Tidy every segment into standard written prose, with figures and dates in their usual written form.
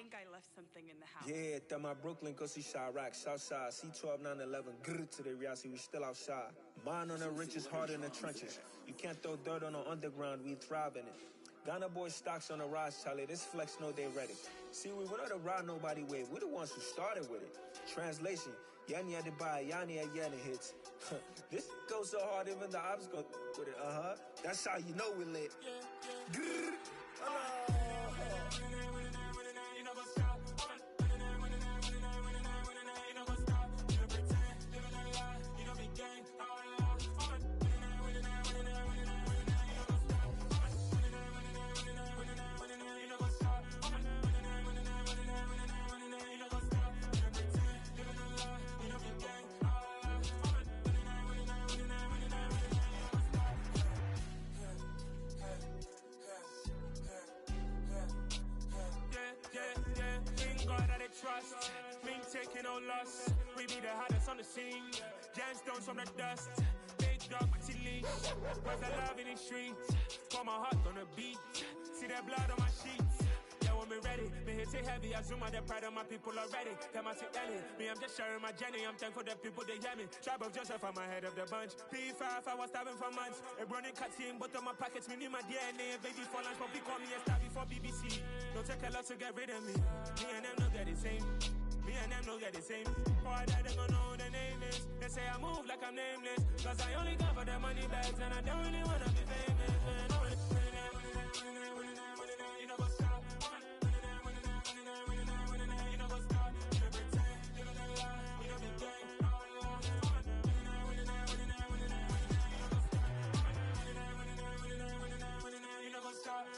think I left something in the house. Yeah, that my Brooklyn, cause he shot rock, Southside, C12, 911, grrr to the reality, we still outside. Mine on the richest, heart in the trenches. You can't throw dirt on the underground, we thrive in it. Ghana boys stocks on the rise, Charlie, this flex know they ready. See, we wouldn't have ride nobody with, we're the ones who started with it. Translation, Yani had to buy, Yani had Yanni hits. This goes so hard, even the ops go with it, That's how you know we lit. Grrr. Trust, we ain't taking no loss. We be the hottest on the scene. Gemstones from the dust. Big dog, pretty leash. Where's the love in the streets? Pour my heart on the beat. See that blood on my sheets. Yeah, when me ready, me hit it heavy. I zoom out the pride of my people already. Them I say Ellie. Me, I'm just sharing my journey. I'm thankful the people they hear me. Tribe of Joseph, I'm ahead of the bunch. P5, I was starving for months. A running cuts in, but on my pockets, me need my DNA. Baby for lunch, but we call me a star before BBC. Don't take a lot to get rid of me. Me and them no get the same. Me and them no get the same. Boy, that they gon' know who the name is. They say I move like I'm nameless. Cause I only got for the money bags. And I don't really wanna be famous. Man. You know what's up? You know what's up? You know pretend. You know the lie. You know the game. You know what's up?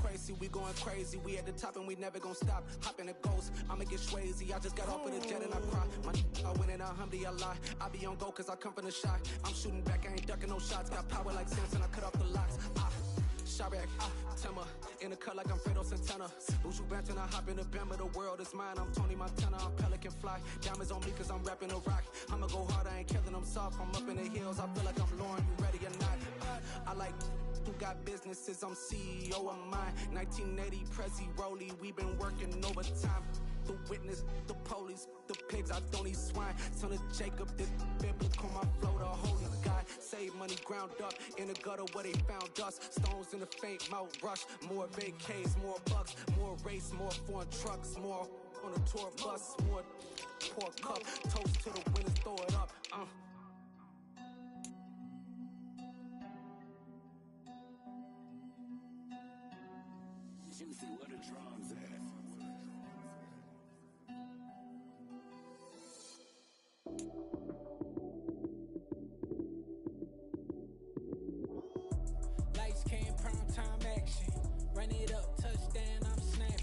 Crazy, we going crazy. We at the top and we never gon' stop. Hop in the ghost, I'ma get swayzy. I just got off with a jet and I cry. My I win in a Humvee, I lie. I be on go cause I come from the shot. I'm shooting back, I ain't ducking no shots. Got power like Samson, I cut off the locks. Sharek, Tema, in the cut like I'm Fredo Santana. Buju Banton, I hop in the Bama, the world is mine. I'm Tony Montana, I'm Pelican Fly. Diamonds on me cause I'm rapping a rock. I'ma go hard, I ain't killing them soft. I'm up in the hills, I feel like I'm Lauren, you ready or not? I like who got businesses, I'm CEO of mine. 1980 Prezi Rollie, we been working overtime. The witness, the police, the pigs, I don't eat swine. Son of Jacob, this biblical, my flow, the holy guy. Save money ground up in the gutter where they found us. Stones in the faint mouth rush. More vacays, more bucks, more race, more foreign trucks, more on a tour bus, more pork cup. Toast to the winners, throw it up. Juicy, where the drums at? Lights came, prime time action. Run it up, touchdown, I'm snapping.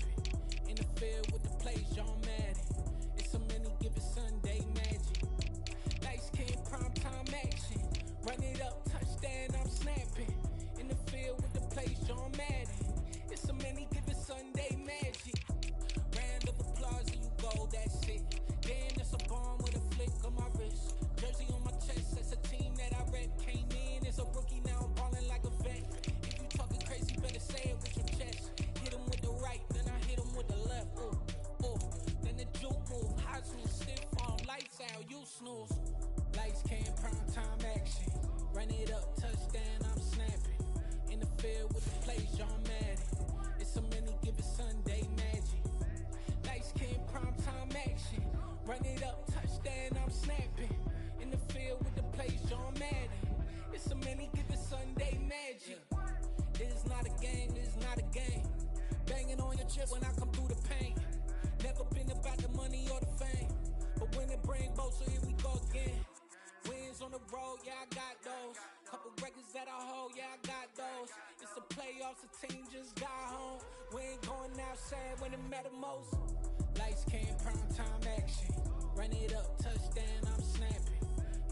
In the field with the plays, John Madden. It's so many, give it Sunday magic. Lights came, prime time action. Run it up, touchdown, I'm snapping. In the field with the plays, John Madden. It's so many, give it Sunday magic. Round of applause and you go, that's it. Damn, that's a bomb with a flick on my wrist. Jersey on my chest, that's a team that I rep. Came in as a rookie, now I'm ballin' like a vet. If you talking crazy, better say it with your chest. Hit him with the right, then I hit him with the left. Then the juke move, high zoom, stiff arm, lights out, you snooze. Lights came, prime time action. Run it up, touchdown, I'm snapping. In the field with the plays, John Madden. It's so many, give it Sunday magic. Lights came, prime time action. Run it up, touchdown, I'm snapping. In the field with the plays, John Madden. It's so many, give it Sunday magic. This is not a game, this is not a game. Banging on your chip when I come through the pain. Never been about the money or the fame. But when it bring both, so here we go again. Wins on the road, yeah, I got those. Couple records that I hold, yeah, I got those. It's the playoffs, the team just got home. We ain't going outside when it matter most. Lights came, prime time action. Run it up, touchdown, I'm snapping.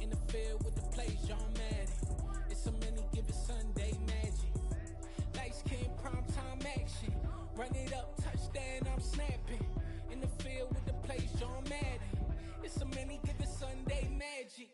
In the field with the plays, John Madden. It's so many, give it Sunday magic. Lights came, prime time action. Run it up, touchdown, I'm snapping. In the field with the plays, John Madden. It's so many, give it Sunday magic.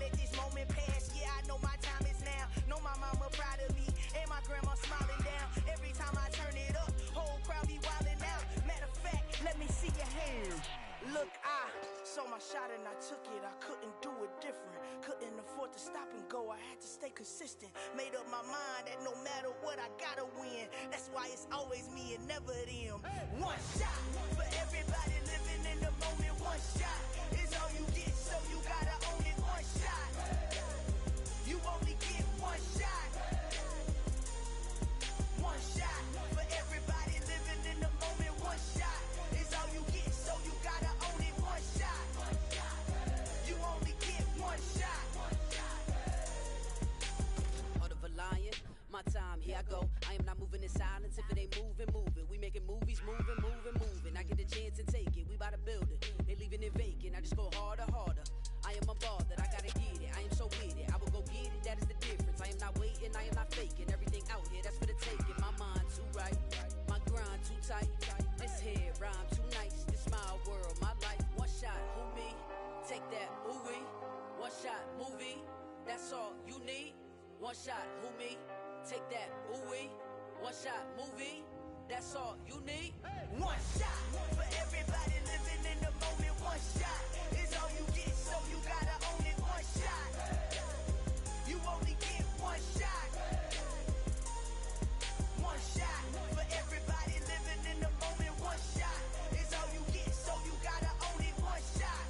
let this moment pass. Yeah, I know my time is now. Know my mama proud of me, and my grandma smiling down. Every time I turn it up, whole crowd be wildin' out. Matter of fact, let me see your hands. Look, I saw my shot and I took it. I couldn't do it different. Couldn't afford to stop and go. I had to stay consistent. Made up my mind that no matter what, I gotta win. That's why it's always me and never them. One shot for everybody living in the moment. One shot is all you get, so you gotta own it. One shot. You only get one shot. One shot for everybody living in the moment. One shot is all you get, so you gotta own it. One shot. You only get one shot. Heart of a lion, my time, here I go. I am not moving in silence. If it ain't moving, moving. We making movies, moving, moving, moving. I get a chance to take it. We bout to build it. They leaving it vacant. I just go harder, harder. I am a ball that I gotta get it. I am so with it. I will go get it. That is the difference. I am not waiting. I am not faking. Everything out here, that's for the taking. My mind too right. My grind too tight. This head rhyme too nice. This my world, my life. One shot, who me? Take that, ooh-wee. One shot, movie. That's all you need. One shot, who me? Take that, ooh-wee. One shot, movie. That's all you need. One shot for everybody living in the moment. One shot is all you get, so you gotta own it. One shot. You only get one shot. One shot for everybody living in the moment. One shot is all you get, so you gotta own it. One shot.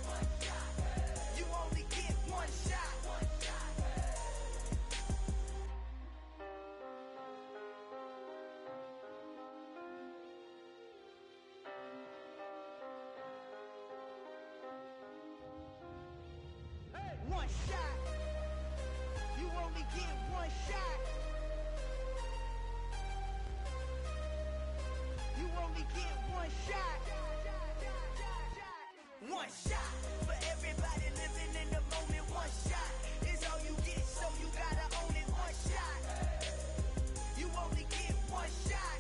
You only get one shot. One shot. You only get one shot. You only get one shot. One shot for everybody living in the moment. One shot is all you get, so you gotta own it. One shot. You only get one shot.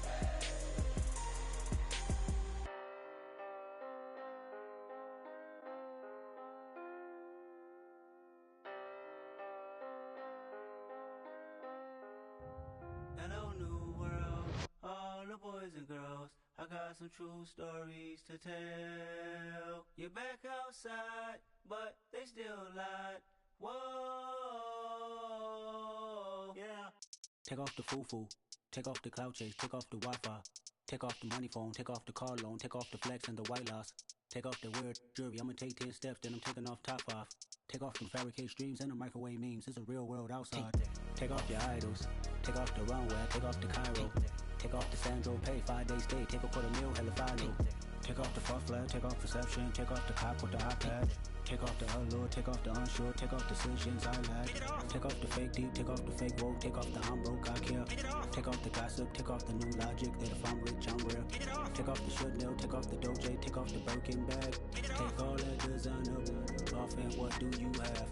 Hello, new world, all the boys and girls. I got some true stories to tell. You're back outside, but they still lied. Whoa, yeah. Take off the foo-foo, take off the cloud chase, take off the Wi-Fi, take off the money phone, take off the car loan, take off the flex and the white loss. Take off the weird jewelry, I'ma take 10 steps, then I'm taking off top 5. Take off them fabricate streams and the microwave memes, it's a real world outside. Take off your idols, take off the runway, take off the Cairo. Take off the Sandro pay, 5 days stay, take a $250,000, hella follow. Take off the fuck flag, take off perception, take off the cop with the iPad. Take off the allure, take off the unsure, take off decisions I lack. Take off the fake deep, take off the fake woke, take off the I'm broke, I care. Take off the gossip, take off the new logic that if I'm rich, I'm real. Take off the Chanel, take off the Doja, take off the Birkin bag. Take all that designer off and what do you have?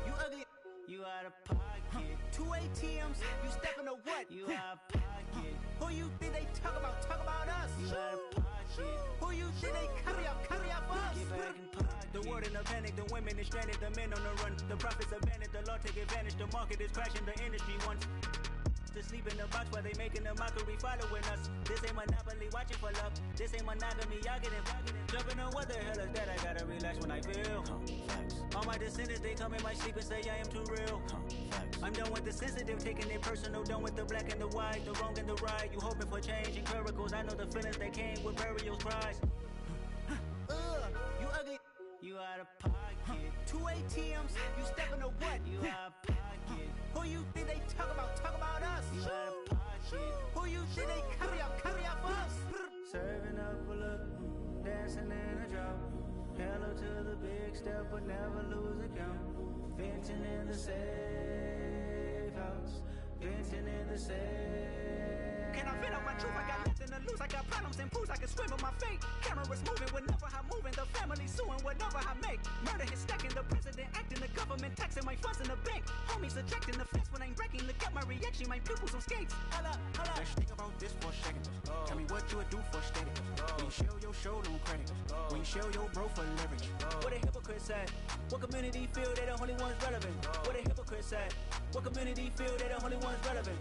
You ugly. You out of pocket. 2 ATMs, you stepping to what? You out of pocket. Who you think they talk about? Talk about us. You out of pocket. Who you think they carry up us? Get back in pocket. The world in a panic, the women is stranded, the men on the run. The profits abandoned, the law take advantage. The market is crashing, the industry wants to sleep in the box while they making a mockery following us. This ain't monopoly, watching for love. This ain't monogamy, y'all getting jumping on what the hell is that? I gotta relax when I feel. All my descendants, they come in my sleep and say I am too real. I'm done with the sensitive, taking it personal. Done with the black and the white, the wrong and the right. You hoping for change and miracles. I know the feelings that came with burial cries. You ugly. You out of pocket. 2 ATMs, you stepping to what? You out of pocket. Who you think they talk about? Talk about us. You out of pocket. Who you think they carry up us? Serving up a look, dancing in a drop. Hello to the big step, but never lose a count. Venting in the safe house. Venting in the safe. Can I vent out my truth? I got nothing to lose. I got problems and pools. I can swim with my fate. Cameras moving whenever I'm moving. The family suing whatever I make. Murder is stacking. The president acting. The government taxing my funds in the bank. Homies ejecting the fence when I'm breaking. Look at my reaction. My pupils on skates. Holla, holla. Let's think about this for a second. Tell me what you would do for status. When you show your show, no credit. When you show your bro for leverage. What a hypocrite. hypocrites at? What community feel they the only ones relevant? Where the hypocrites at? What community feel they the only ones relevant?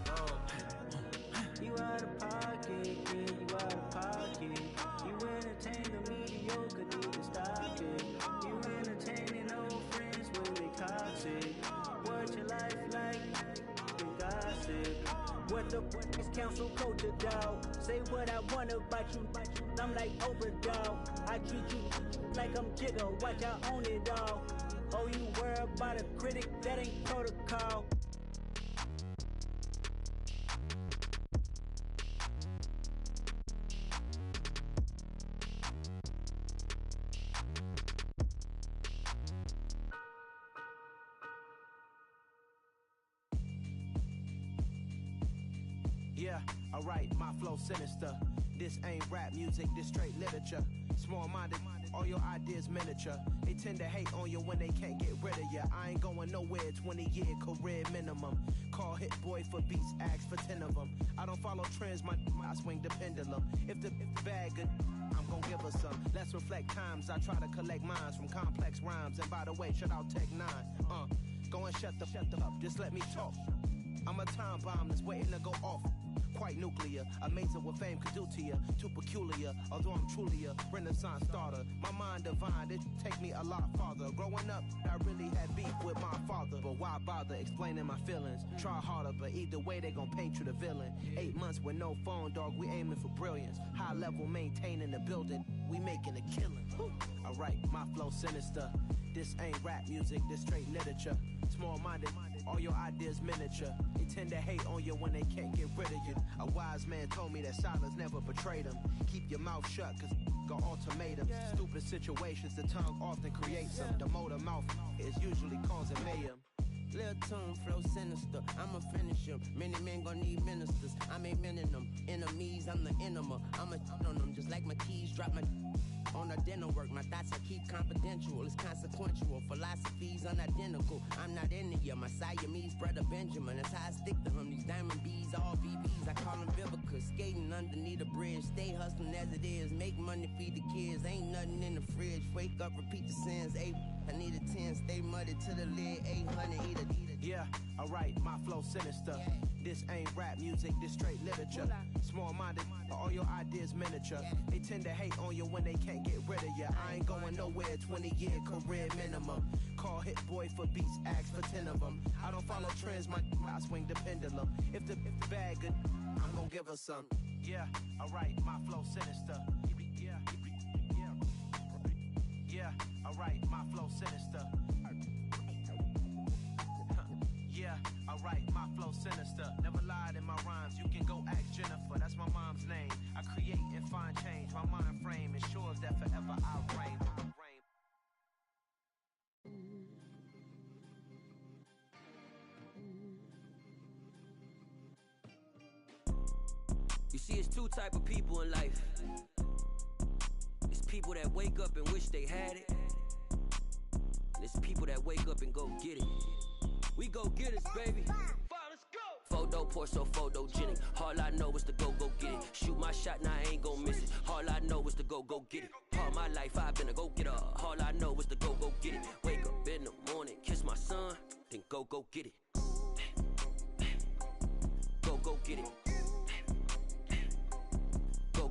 You out of pocket, yeah, you out of pocket. You entertain the mediocre, need to stop it. You entertaining old friends when they toxic. What your life like? And gossip. What the fuck is council culture, dog? Say what I want about you. I'm like overdog. I treat you like I'm Jigga. Watch I own it all. Oh, you worry about a critic? That ain't protocol. Yeah, alright, my flow sinister. This ain't rap music, this straight literature. Small-minded, all your ideas miniature. They tend to hate on you when they can't get rid of you. I ain't going nowhere, 20-year career minimum. Call Hit Boy for beats, ask for 10 of them. I don't follow trends, I swing the pendulum. If the bag good, I'm gon' give her some. Let's reflect times, I try to collect minds from complex rhymes. And by the way, shout out Tech 9. Go and shut the up, just let me talk. I'm a time bomb that's waiting to go off. Quite nuclear, amazing what fame could do to you. Too peculiar, although I'm truly a renaissance starter. My mind divine, it take me a lot farther. Growing up, I really had beef with my father. But why bother explaining my feelings? Try harder, but either way they gon' paint you the villain. 8 months with no phone, dog, we aiming for brilliance. High level maintaining the building, we making a killing. Alright, my flow sinister. This ain't rap music, this straight literature. Small-minded, all your ideas miniature. They tend to hate on you when they can't get rid of you. A wise man told me that silence never betrayed him. Keep your mouth shut, cause got ultimatums. Stupid situations, the tongue often creates them. The motor mouth is usually causing mayhem. Lil' tune, flow sinister, I'ma finish him. Many men gon' need ministers, I'm aiming them. Enemies, I'm the enema. I'ma on them, just like my keys, drop my on a dinner work. My thoughts I keep confidential, it's consequential. Philosophies unidentical, I'm not into you. My Siamese brother Benjamin, that's how I stick to him. These diamond bees, all VBs, I call them Vivica. Skating underneath a bridge, stay hustling as it is. Make money, feed the kids, ain't nothing in the fridge. Wake up, repeat the sins, I need a 10, stay muddy to the lid, 800, eat a. Yeah, alright, my flow sinister. This ain't rap music, this straight literature. Small-minded, all your ideas miniature. They tend to hate on you when they can't get rid of you. I ain't going nowhere, 20-year career minimum. Call Hit Boy for beats, ask for 10 of them. I don't follow trends, I swing the pendulum. If the bag good, I'm gon' give her some. Yeah, alright, my flow sinister. Yeah, alright, my flow sinister. Yeah, alright, my flow sinister. Never lied in my rhymes, you can go ask Jennifer, that's my mom's name. I create and find change, my mind frame ensures that forever I reign. You see, it's two type of people in life. It's people that wake up and wish they had it. And it's people that wake up and go get it. We go get it, baby. Let's go. Photo poor, so photogenic. All I know is to go get it. Shoot my shot, now I ain't gon' miss it. All I know is to go get it. All my life I've been a go-getter. All I know is to go get it. Wake up in the morning, kiss my son, then go get it. Go get it.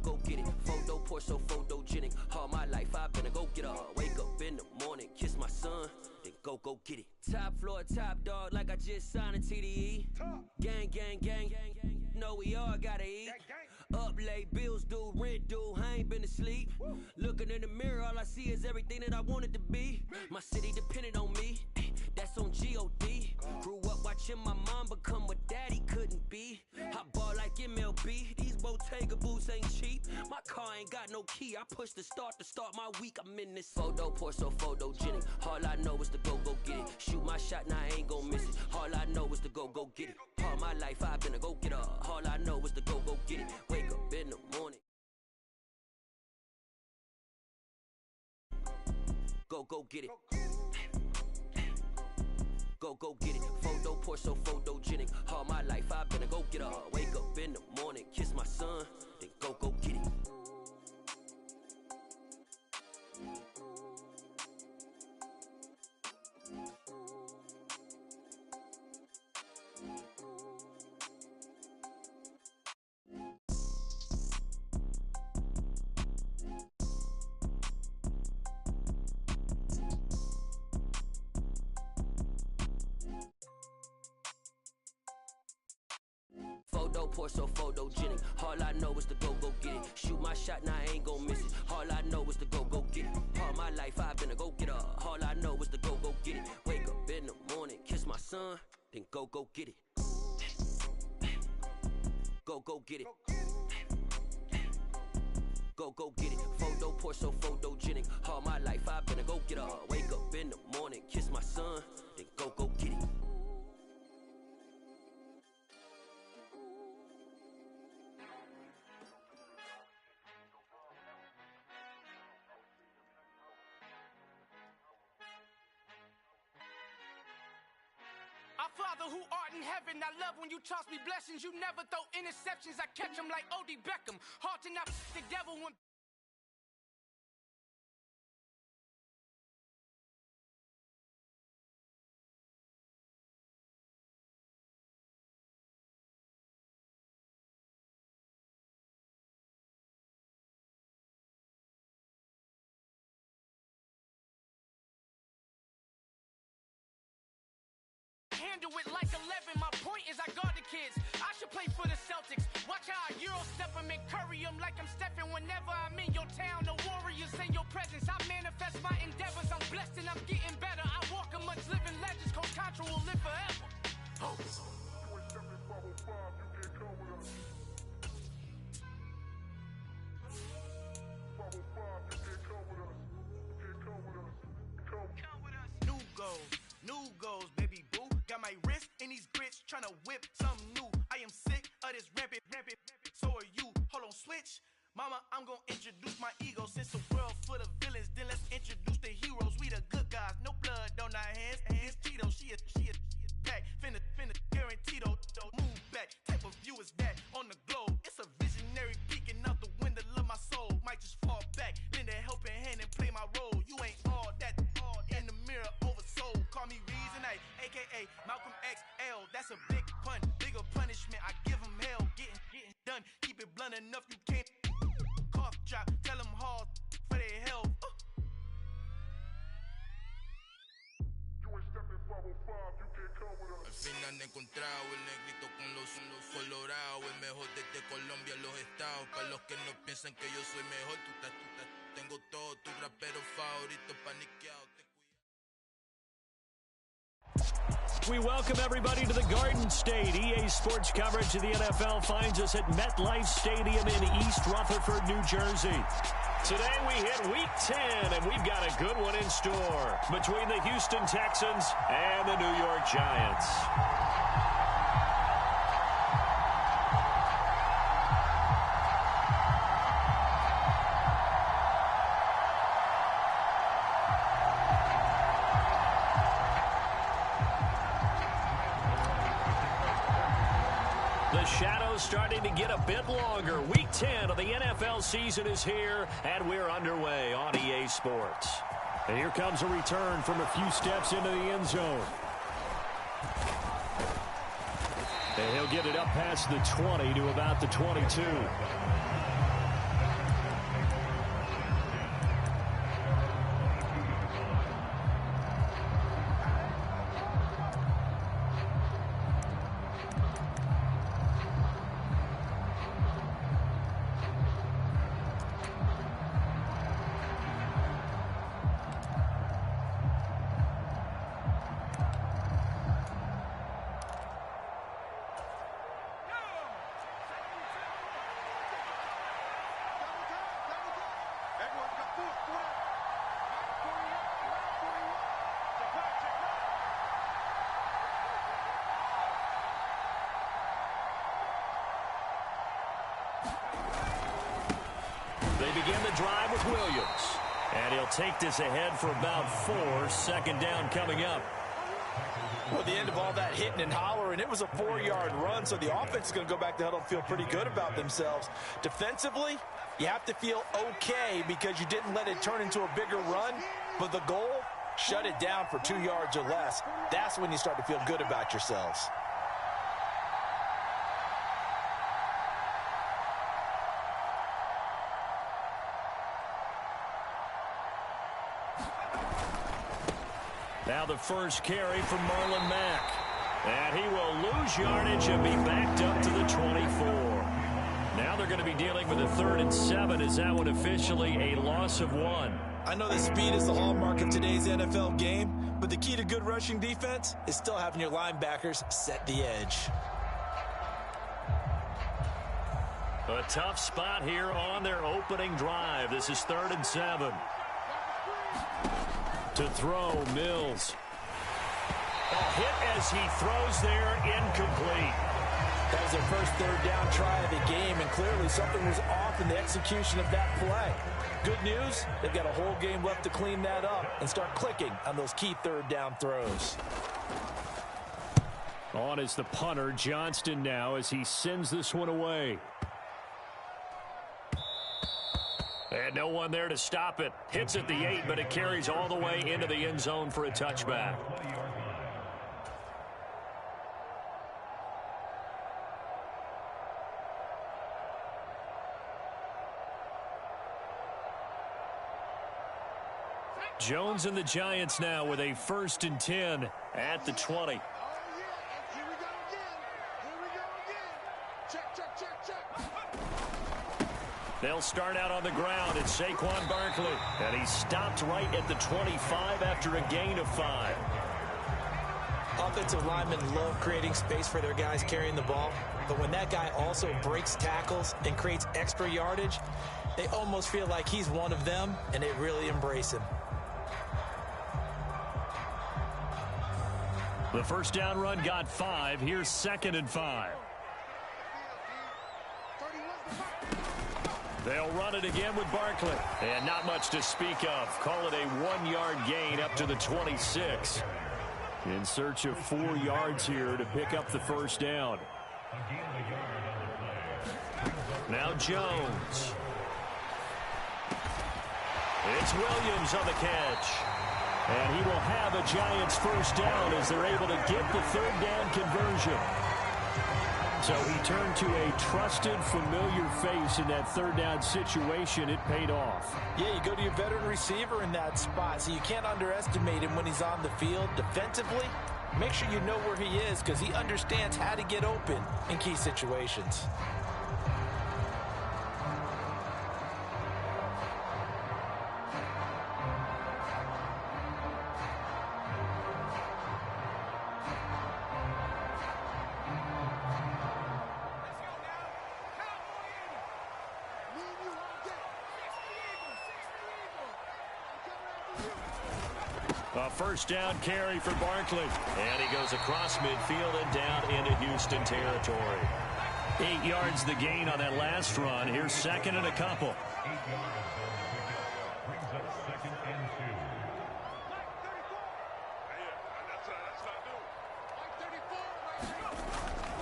Go get it. Photo poor, so photogenic. All my life I've been a go-getter. Wake up in the morning, kiss my son, then go get it. Top floor, top dog, like I just signed a TDE. Gang, gang, gang, know we all gotta eat. Up late, bills due, rent due, I ain't been asleep. Looking in the mirror, all I see is everything that I wanted to be. My city depended on me, that's on G.O.D. Grew up watching my mom become what daddy couldn't be. I ball like MLB, these Bottega boots ain't cheap. My car ain't got no key, I push the start to start my week. I'm in this photo poor, so photogenic. All I know is to go get it. Shoot my shot, now I ain't gon' miss it. All I know is to go get it. All my life I've been a go-getter. All I know is to go get it. Wake up in the morning, go get it. Go get it. Photo poor, so photogenic. All my life I've been a go-getter. Wake up in the morning, kiss my son, then go get it. Photo, pour so photogenic. All I know is to go get it. Shoot my shot, now I ain't gon' miss it. All I know is to go get it. All my life I've been a go-getter. All I know is to go get it. Wake up in the morning, kiss my son, then go get it. Go get it. Go get it. Photo, pour so photogenic. All my life I've been a go-getter. Wake up in the morning, kiss my son, then go get it. Our Father who art in heaven, I love when you toss me blessings. You never throw interceptions, I catch them like O.D. Beckham. Hard to not the devil when... Handle it like 11, my point is I guard the kids. I should play for the Celtics. Watch how I Euro step them and curry them like I'm Stephen. Whenever I'm in your town, the Warriors in your presence. I manifest my endeavors, I'm blessed and I'm getting better. I walk amongst living legends, Coach Contra will live forever. New goals, baby boo. Got my wrist in these grits, tryna whip something new. I am sick of this rampant. So are you. Hold on, switch. Mama, I'm gonna introduce my ego. Since the world full of villains, then let's introduce the heroes. We the good guys, no blood on our hands. Hands Tito, she a pack. Finna guaranteed move back. Type of view is that on the globe? It's a visionary peeking out the window of my soul. Might just fall back, lend a helping hand and play my role. You ain't all that in the mirror oversold. Call me Reason A, aka Malcolm XL. That's a big pun, bigger punishment. I give him hell, getting done. Keep it blunt enough, you can't cough drop. Tell them hard for their health. Al fin han encontrado el negrito con los colorados, el mejor desde Colombia, los estados. Para los que no piensan que yo soy mejor, tengo todo tu rapero favorito paniqueado. We welcome everybody to the Garden State. EA Sports coverage of the NFL finds us at MetLife Stadium in East Rutherford, New Jersey. Today we hit Week 10, and we've got a good one in store between the Houston Texans and the New York Giants. The shadow's starting to get a bit longer. Week 10 of the NFL season is here, and we're underway on EA Sports. And here comes a return from a few steps into the end zone. And he'll get it up past the 20 to about the 22. They begin the drive with Williams. And he'll take this ahead for about 4. Second down coming up. Well, the end of all that hitting and hollering, it was a 4-yard run, so the offense is going to go back to huddle and feel pretty good about themselves. Defensively, you have to feel okay because you didn't let it turn into a bigger run, but the goal, shut it down for 2 yards or less. That's when you start to feel good about yourselves. Now the first carry from Marlon Mack. And he will lose yardage and be backed up to the 24. Now they're going to be dealing with a 3rd and 7. Is that one officially a loss of 1? I know that speed is the hallmark of today's NFL game, but the key to good rushing defense is still having your linebackers set the edge. A tough spot here on their opening drive. This is 3rd and 7. To throw, Mills. A hit as he throws there, incomplete. That was their first 3rd down try of the game, and clearly something was off in the execution of that play. Good news, they've got a whole game left to clean that up and start clicking on those key 3rd down throws. On is the punter, Johnston, now as he sends this one away. And no one there to stop it. Hits at the 8, but it carries all the way into the end zone for a touchback. Jones and the Giants now with a 1st and 10 at the 20. They'll start out on the ground. It's Saquon Barkley. And he's stopped right at the 25 after a gain of 5. Offensive linemen love creating space for their guys carrying the ball. But when that guy also breaks tackles and creates extra yardage, they almost feel like he's one of them, and they really embrace him. The first down run got 5. Here's 2nd and 5. They'll run it again with Barkley. And not much to speak of. Call it a 1-yard gain up to the 26. In search of 4 yards here to pick up the first down. Now Jones. It's Williams on the catch. And he will have a Giants first down as they're able to get the 3rd down conversion. So he turned to a trusted, familiar face in that 3rd down situation. It paid off. Yeah, you go to your veteran receiver in that spot, so you can't underestimate him when he's on the field. Defensively, make sure you know where he is because he understands how to get open in key situations. A first down carry for Barkley. And he goes across midfield and down into Houston territory. 8 yards the gain on that last run. Here's 2nd and a couple.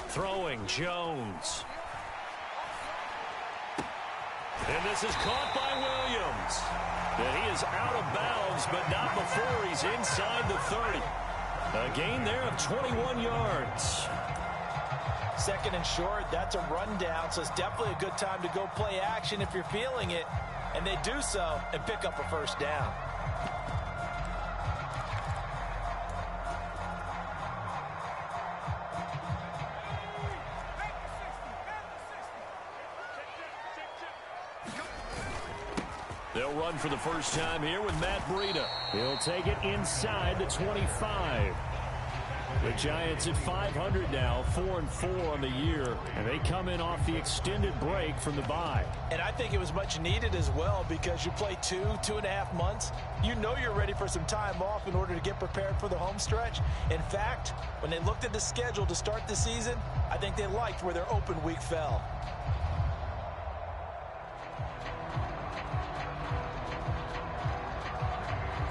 Throwing, Jones. And this is caught by Williams. And he is out of bounds, but not before he's inside the 30. A gain there of 21 yards. 2nd and short, that's a rundown, so it's definitely a good time to go play action if you're feeling it. And they do so and pick up a first down. They'll run for the first time here with Matt Breida. He'll take it inside the 25. The Giants at 500 now, 4-4 on the year, and they come in off the extended break from the bye. And I think it was much needed as well because you play 2.5 months. You know you're ready for some time off in order to get prepared for the home stretch. In fact, when they looked at the schedule to start the season, I think they liked where their open week fell.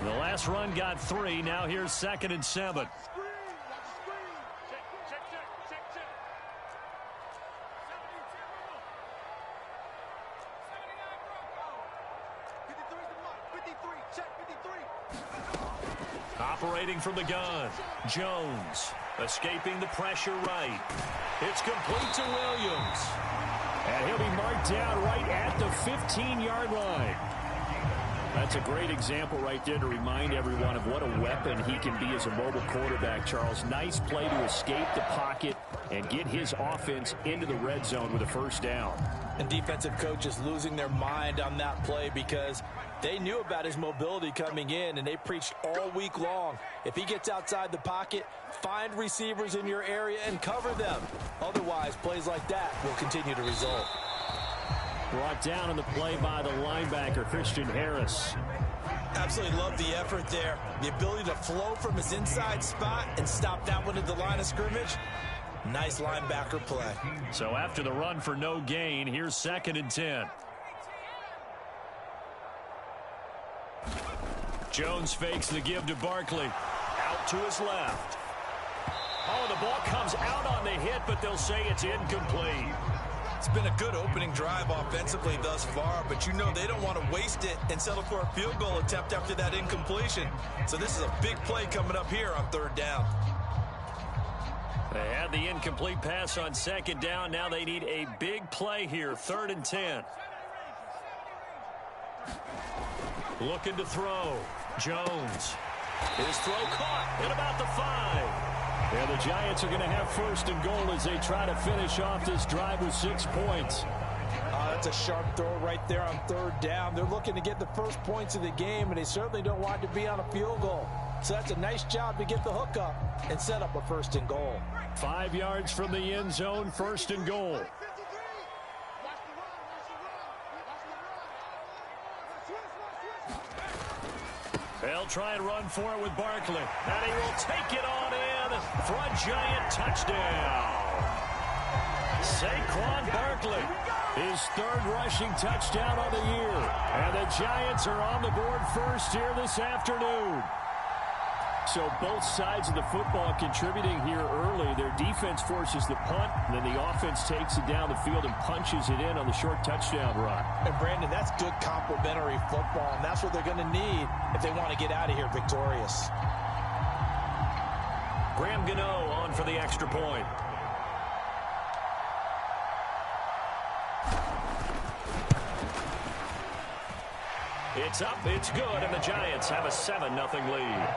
The last run got 3. Now here's 2nd and 7. Operating from the gun, Jones escaping the pressure right. It's complete to Williams. And he'll be marked down right at the 15-yard line. That's a great example right there to remind everyone of what a weapon he can be as a mobile quarterback, Charles. Nice play to escape the pocket and get his offense into the red zone with a first down. And defensive coaches losing their mind on that play because they knew about his mobility coming in, and they preached all week long. If he gets outside the pocket, find receivers in your area and cover them. Otherwise, plays like that will continue to result. Brought down in the play by the linebacker, Christian Harris. Absolutely love the effort there. The ability to flow from his inside spot and stop that one at the line of scrimmage. Nice linebacker play. So after the run for no gain, here's 2nd and 10. Jones fakes the give to Barkley. Out to his left. Oh, the ball comes out on the hit, but they'll say it's incomplete. It's been a good opening drive offensively thus far, but you know they don't want to waste it and settle for a field goal attempt after that incompletion. So this is a big play coming up here on 3rd down. They had the incomplete pass on 2nd down. Now they need a big play here, 3rd and 10. Looking to throw. Jones. His throw caught at about the 5. And the Giants are going to have 1st and goal as they try to finish off this drive with 6 points. That's a sharp throw right there on 3rd down. They're looking to get the first points of the game, and they certainly don't want to be on a field goal. So that's a nice job to get the hook up and set up a 1st and goal. 5 yards from the end zone, 1st and goal. They'll try and run for it with Barkley. And he will take it on in. Front Giant touchdown. Saquon Barkley, his 3rd rushing touchdown on the year. And the Giants are on the board first here this afternoon. So both sides of the football contributing here early. Their defense forces the punt, and then the offense takes it down the field and punches it in on the short touchdown run. And Brandon, that's good complementary football, and that's what they're going to need if they want to get out of here victorious. Graham Gano on for the extra point. It's up, it's good, and the Giants have a 7-0 lead.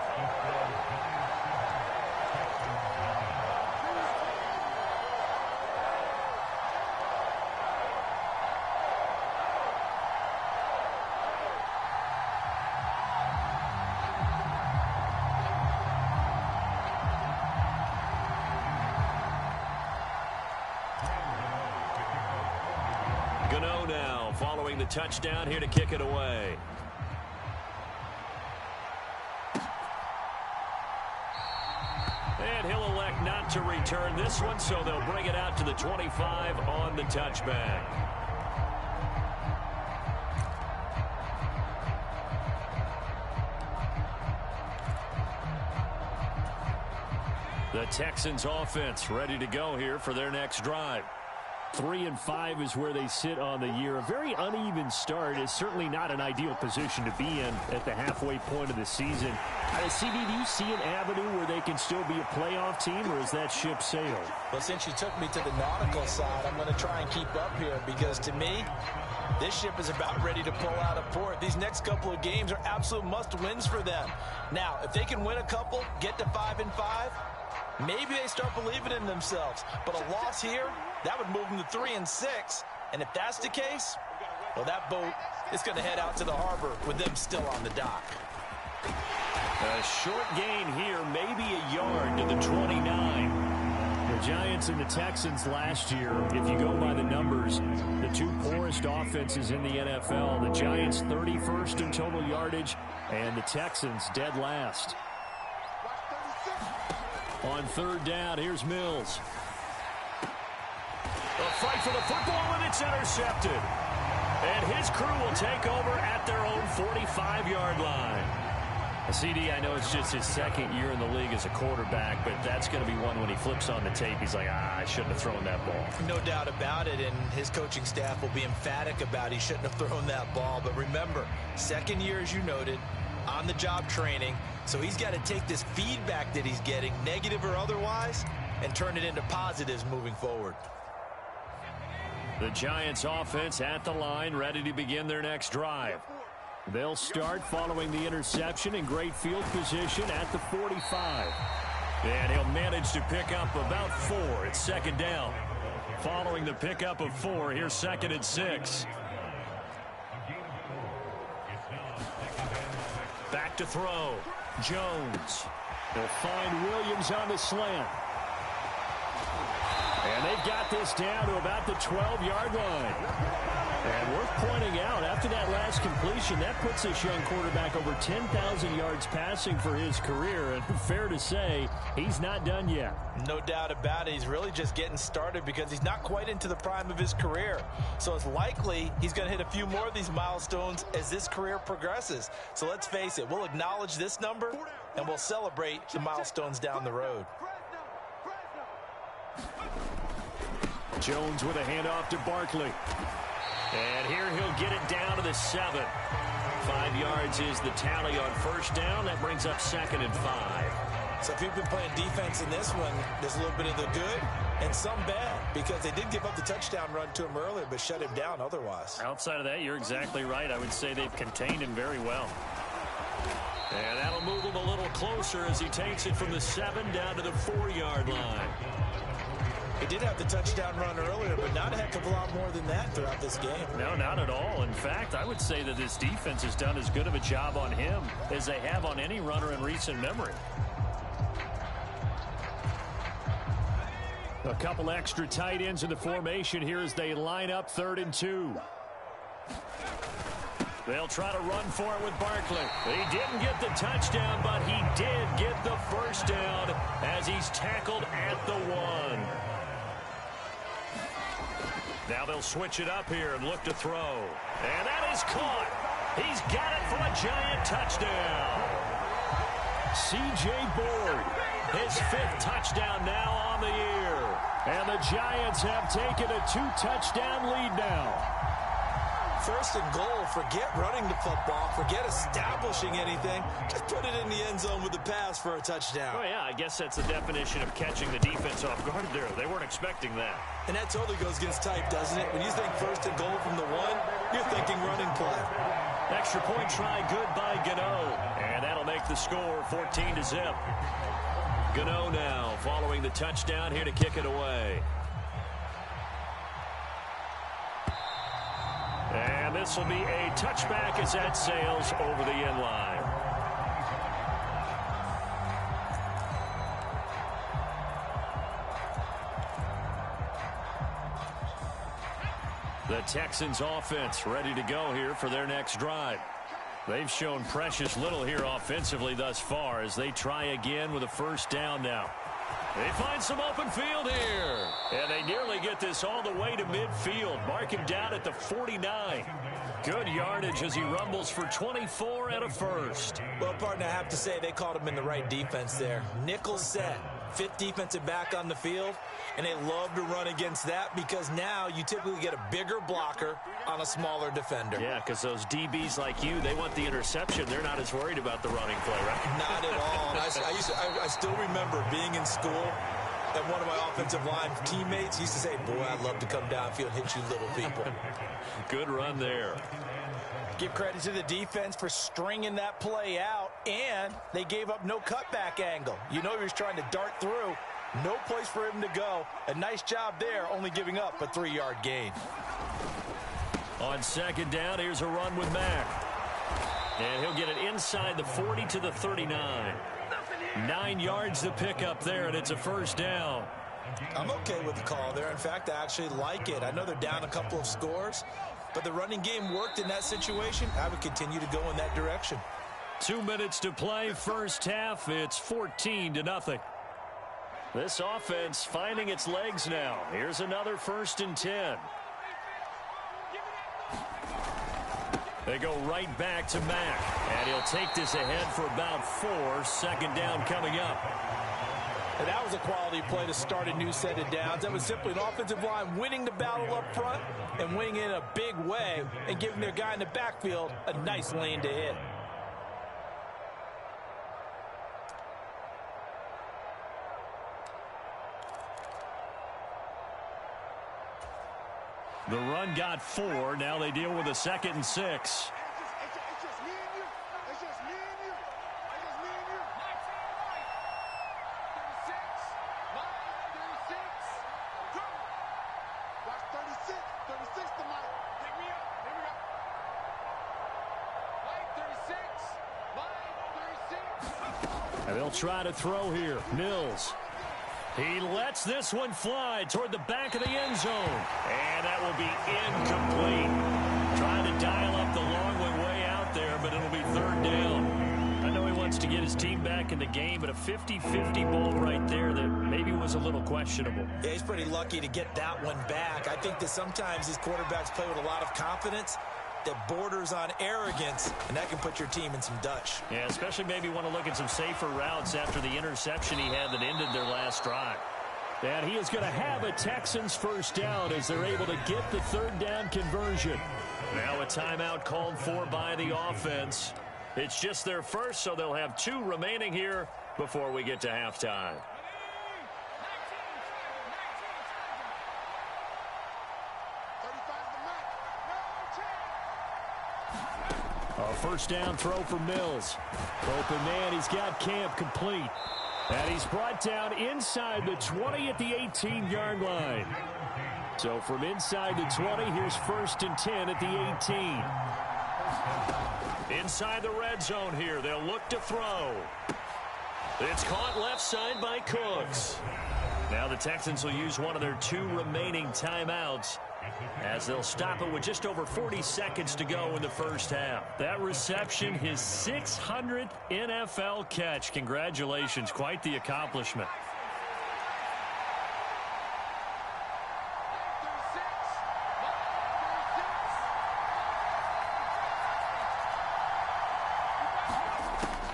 Gano now following the touchdown here to kick it away. And he'll elect not to return this one, so they'll bring it out to the 25 on the touchback. The Texans offense ready to go here for their next drive. 3-5 is where they sit on the year. A very uneven start is certainly not an ideal position to be in at the halfway point of the season. CD, do you see an avenue where they can still be a playoff team, or is that ship sailed? Well, since you took me to the nautical side, I'm going to try and keep up here because, to me, this ship is about ready to pull out of port. These next couple of games are absolute must-wins for them. Now, if they can win a couple, get to 5-5, maybe they start believing in themselves. But a loss here, that would move them to 3-6. And if that's the case, well, that boat is going to head out to the harbor with them still on the dock. A short gain here, maybe a yard to the 29. The Giants and the Texans last year, if you go by the numbers, the two poorest offenses in the NFL. The Giants 31st in total yardage, and the Texans dead last. On 3rd down, here's Mills. A fight for the football, and it's intercepted. And his crew will take over at their own 45-yard line. CD, I know it's just his 2nd year in the league as a quarterback, but that's going to be one when he flips on the tape. He's like, I shouldn't have thrown that ball. No doubt about it, and his coaching staff will be emphatic about he shouldn't have thrown that ball. But remember, 2nd year, as you noted, on-the-job training, so he's got to take this feedback that he's getting, negative or otherwise, and turn it into positives moving forward. The Giants offense at the line, ready to begin their next drive. They'll start following the interception in great field position at the 45. And he'll manage to pick up about 4. It's second down. Following the pickup of 4, here's 2nd and 6. Back to throw. Jones. They'll find Williams on the slant. And they've got this down to about the 12-yard line. And worth pointing out, after that last completion, that puts this young quarterback over 10,000 yards passing for his career. And fair to say, he's not done yet. No doubt about it. He's really just getting started because he's not quite into the prime of his career. So it's likely he's going to hit a few more of these milestones as this career progresses. So let's face it, we'll acknowledge this number and we'll celebrate the milestones down the road. Jones with a handoff to Barkley. And here he'll get it down to the 7. 5 yards is the tally on first down. That brings up 2nd and 5. So if you've been playing defense in this one, there's a little bit of the good and some bad because they did give up the touchdown run to him earlier but shut him down otherwise. Outside of that, you're exactly right. I would say they've contained him very well. And that'll move him a little closer as he takes it from the 7 down to the 4-yard line. He did have the touchdown run earlier, but not a heck of a lot more than that throughout this game. No, not at all. In fact, I would say that this defense has done as good of a job on him as they have on any runner in recent memory. A couple extra tight ends in the formation here as they line up 3rd and 2. They'll try to run for it with Barkley. He didn't get the touchdown, but he did get the first down as he's tackled at the 1. Now they'll switch it up here and look to throw. And that is caught. He's got it for a giant touchdown. C.J. Board, his 5th touchdown now on the year. And the Giants have taken a 2-touchdown lead now. 1st and goal, forget running the football, forget establishing anything. Just put it in the end zone with the pass for a touchdown. Oh, yeah, I guess that's the definition of catching the defense off guard there. They weren't expecting that. And that totally goes against type, doesn't it? When you think 1st and goal from the 1, you're thinking running play. Extra point try good by Gano. And that'll make the score 14-0. Gano now following the touchdown here to kick it away. And this will be a touchback as that sails over the end line. The Texans offense ready to go here for their next drive. They've shown precious little here offensively thus far as they try again with a first down now. They find some open field here. And they nearly get this all the way to midfield. Mark him down at the 49. Good yardage as he rumbles for 24 and a first. Well, partner, I have to say they called him in the right defense there. Nickel set. 5th defensive back on the field. And they love to run against that because now you typically get a bigger blocker on a smaller defender. Yeah, because those DBs like you, they want the interception. They're not as worried about the running play, right? Not at all. I still remember being in school and one of my offensive line teammates used to say, boy, I'd love to come downfield and hit you little people. Good run there. Give credit to the defense for stringing that play out, and they gave up no cutback angle. You know he was trying to dart through. No place for him to go. A nice job there, only giving up a 3-yard gain. On 2nd down, here's a run with Mack. And he'll get it inside the 40 to the 39. 9 yards to pick up there, and it's a first down. I'm okay with the call there. In fact, I actually like it. I know they're down a couple of scores, but the running game worked in that situation. I would continue to go in that direction. 2 minutes to play, first half. It's 14-0. This offense finding its legs now. Here's another 1st and 10. They go right back to Mack. And he'll take this ahead for about 4. 2nd down coming up. And that was a quality play to start a new set of downs. That was simply an offensive line winning the battle up front and winning in a big way and giving their guy in the backfield a nice lane to hit. The run got 4. Now they deal with a 2nd and 6. try to throw here. Mills. He lets this one fly toward the back of the end zone. And that will be incomplete. Trying to dial up the long one way out there, but it'll be third down. I know he wants to get his team back in the game, but a 50-50 ball right there that maybe was a little questionable. Yeah, he's pretty lucky to get that one back. I think that sometimes these quarterbacks play with a lot of confidence that borders on arrogance, and that can put your team in some Dutch. Yeah, especially maybe want to look at some safer routes after the interception he had that ended their last drive. And he is going to have a Texans first down as they're able to get the third down conversion. Now a timeout called for by the offense. It's just their first, so they'll have 2 remaining here before we get to halftime. A first down throw for Mills. Open man, he's got Camp complete. And he's brought down inside the 20 at the 18-yard line. So from inside the 20, here's 1st and 10 at the 18. Inside the red zone here, they'll look to throw. It's caught left side by Cooks. Now the Texans will use one of their 2 remaining timeouts as they'll stop it with just over 40 seconds to go in the first half. That reception, his 600th NFL catch. Congratulations, quite the accomplishment.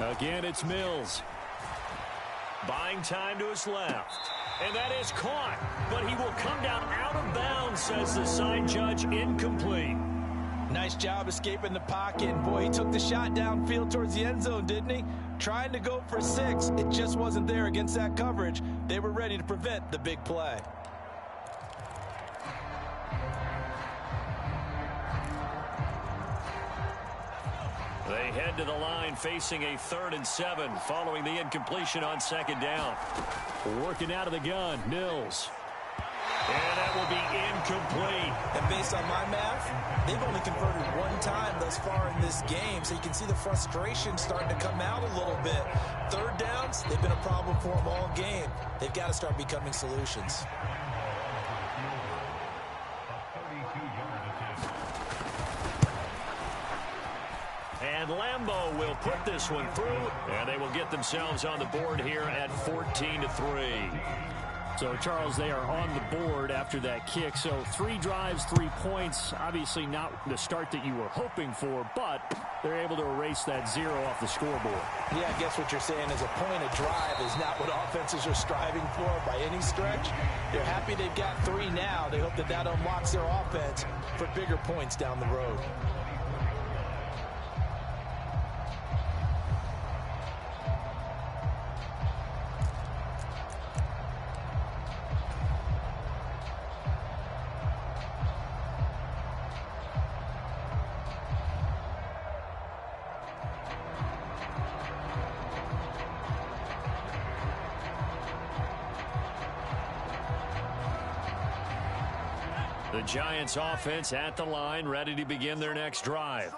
Again, it's Mills. Buying time to his left. And that is caught, but he will come down out of bounds, says the side judge, incomplete. Nice job escaping the pocket. And boy, he took the shot downfield towards the end zone, didn't he? Trying to go for 6. It just wasn't there against that coverage. They were ready to prevent the big play. They head to the line facing a 3rd and 7 following the incompletion on 2nd down. Working out of the gun, Mills. And that will be incomplete. And based on my math, they've only converted 1 time thus far in this game, so you can see the frustration starting to come out a little bit. 3rd downs, they've been a problem for them all game. They've got to start becoming solutions. And Lambeau will put this one through, and they will get themselves on the board here at 14-3. So, Charles, they are on the board after that kick. So 3 drives, 3 points. Obviously not the start that you were hoping for, but they're able to erase that 0 off the scoreboard. Yeah, I guess what you're saying is a point of drive is not what offenses are striving for by any stretch. They're happy they've got 3 now. They hope that that unlocks their offense for bigger points down the road. The Giants offense at the line, ready to begin their next drive.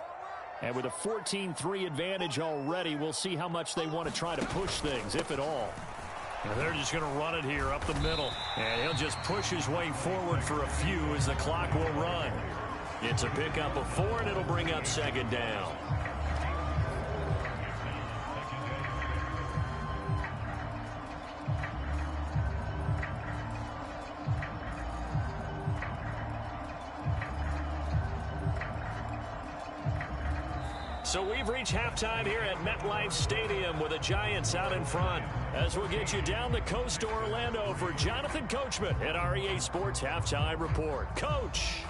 And with a 14-3 advantage already, we'll see how much they want to try to push things, if at all. And they're just going to run it here up the middle. And he'll just push his way forward for a few as the clock will run. It's a pickup of 4, and it'll bring up 2nd down. So we've reached halftime here at MetLife Stadium with the Giants out in front. As we'll get you down the coast to Orlando for Jonathan Coachman at our EA Sports Halftime Report. Coach.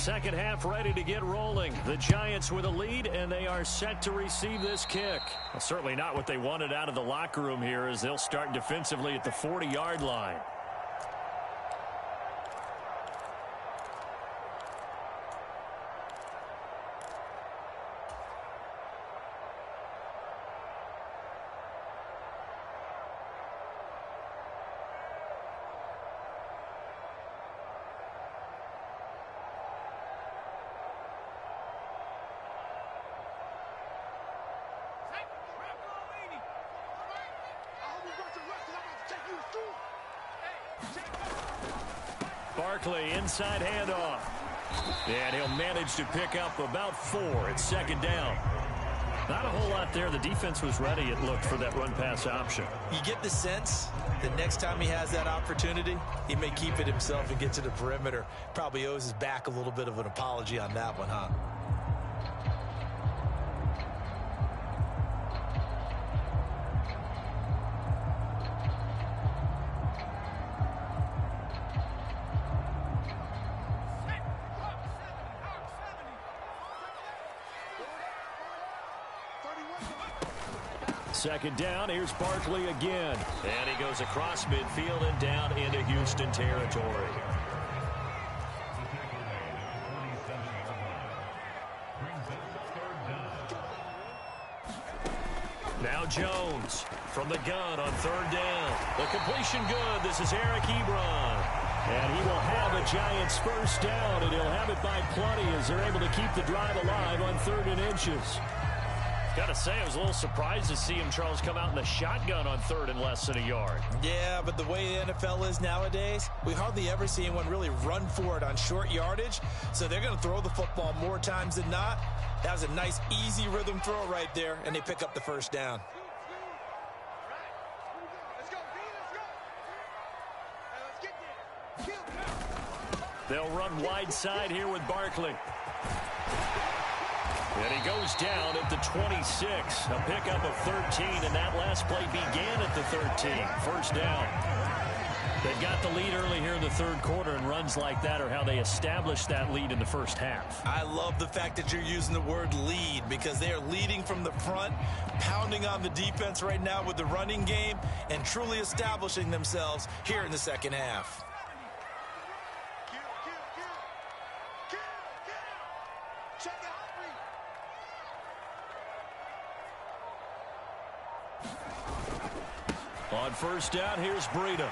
second half ready to get rolling. The Giants with a lead, and they are set to receive this kick. Well, certainly not what they wanted out of the locker room here, as they'll start defensively at the 40-yard line. Barkley, inside handoff. And he'll manage to pick up about 4. It's second down. Not a whole lot there. The defense was ready, it looked, for that run-pass option. You get the sense that next time he has that opportunity, he may keep it himself and get to the perimeter. Probably owes his back a little bit of an apology on that one, huh? Second down, here's Barkley again. And he goes across midfield and down into Houston territory. Now Jones from the gun on third down. The completion good. This is Eric Ebron. And he will have a Giants first down, and he'll have it by plenty as they're able to keep the drive alive on 3rd and inches. Got to say, I was a little surprised to see him, Charles, come out in the shotgun on 3rd and less than a yard. Yeah, but the way the NFL is nowadays, we hardly ever see anyone really run for it on short yardage. So they're going to throw the football more times than not. That was a nice, easy rhythm throw right there, and they pick up the first down. They'll run wide side here with Barkley. And he goes down at the 26. A pickup of 13, and that last play began at the 13. First down. They've got the lead early here in the 3rd quarter, and runs like that are how they established that lead in the first half. I love the fact that you're using the word lead, because they are leading from the front, pounding on the defense right now with the running game, and truly establishing themselves here in the second half. On first down, here's Breida.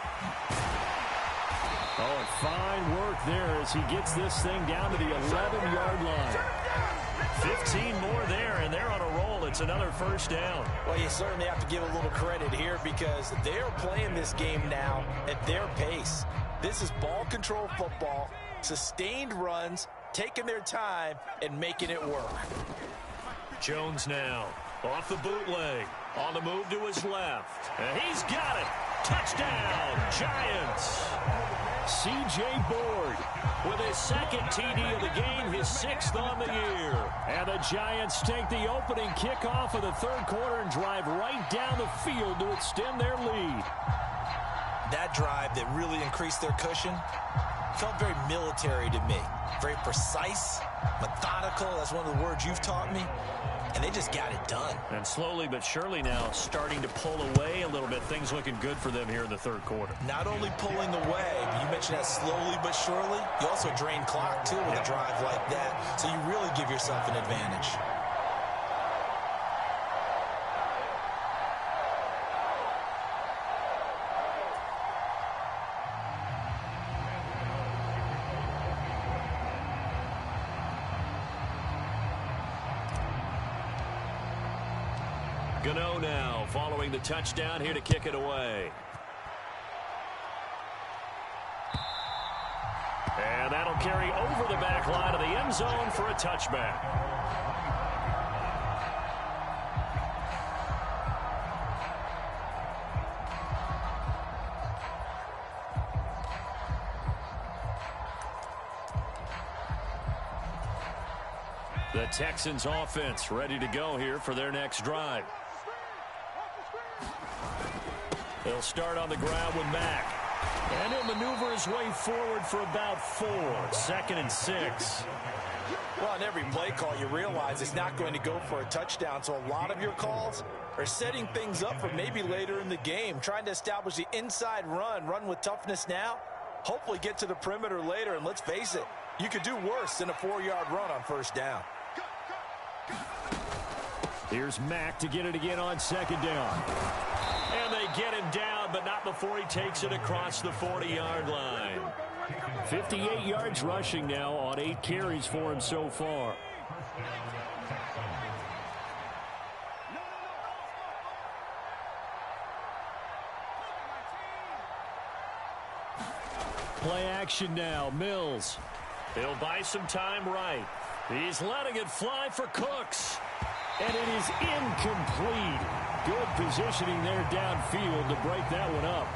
Oh, fine work there as he gets this thing down to the 11-yard line. 15 more there, and they're on a roll. It's another first down. Well, you certainly have to give a little credit here, because they're playing this game now at their pace. This is ball control football, sustained runs, taking their time, and making it work. Jones now off the bootleg. On the move to his left. And he's got it. Touchdown, Giants. C.J. Board with his 2nd TD of the game, his 6th on the year. And the Giants take the opening kickoff of the 3rd quarter and drive right down the field to extend their lead. That drive that really increased their cushion felt very military to me. Very precise, methodical. That's one of the words you've taught me. And they just got it done. And slowly but surely now starting to pull away a little bit. Things looking good for them here in the 3rd quarter. Not only pulling away, but you mentioned that slowly but surely. You also drain clock, too, with a drive like that. So you really give yourself an advantage. Gano now following the touchdown here to kick it away. And that'll carry over the back line of the end zone for a touchback. The Texans offense ready to go here for their next drive. They'll start on the ground with Mack. And he'll maneuver his way forward for about 4. 2nd and 6. Well, on every play call, you realize it's not going to go for a touchdown, so a lot of your calls are setting things up for maybe later in the game, trying to establish the inside run with toughness now, hopefully get to the perimeter later, and let's face it, you could do worse than a 4-yard run on 1st down. Here's Mack to get it again on 2nd down. And they get him down, but not before he takes it across the 40-yard line. 58 yards rushing now on 8 carries for him so far. Play action now. Mills. He'll buy some time right. He's letting it fly for Cooks. And it is incomplete. Good positioning there downfield to break that one up.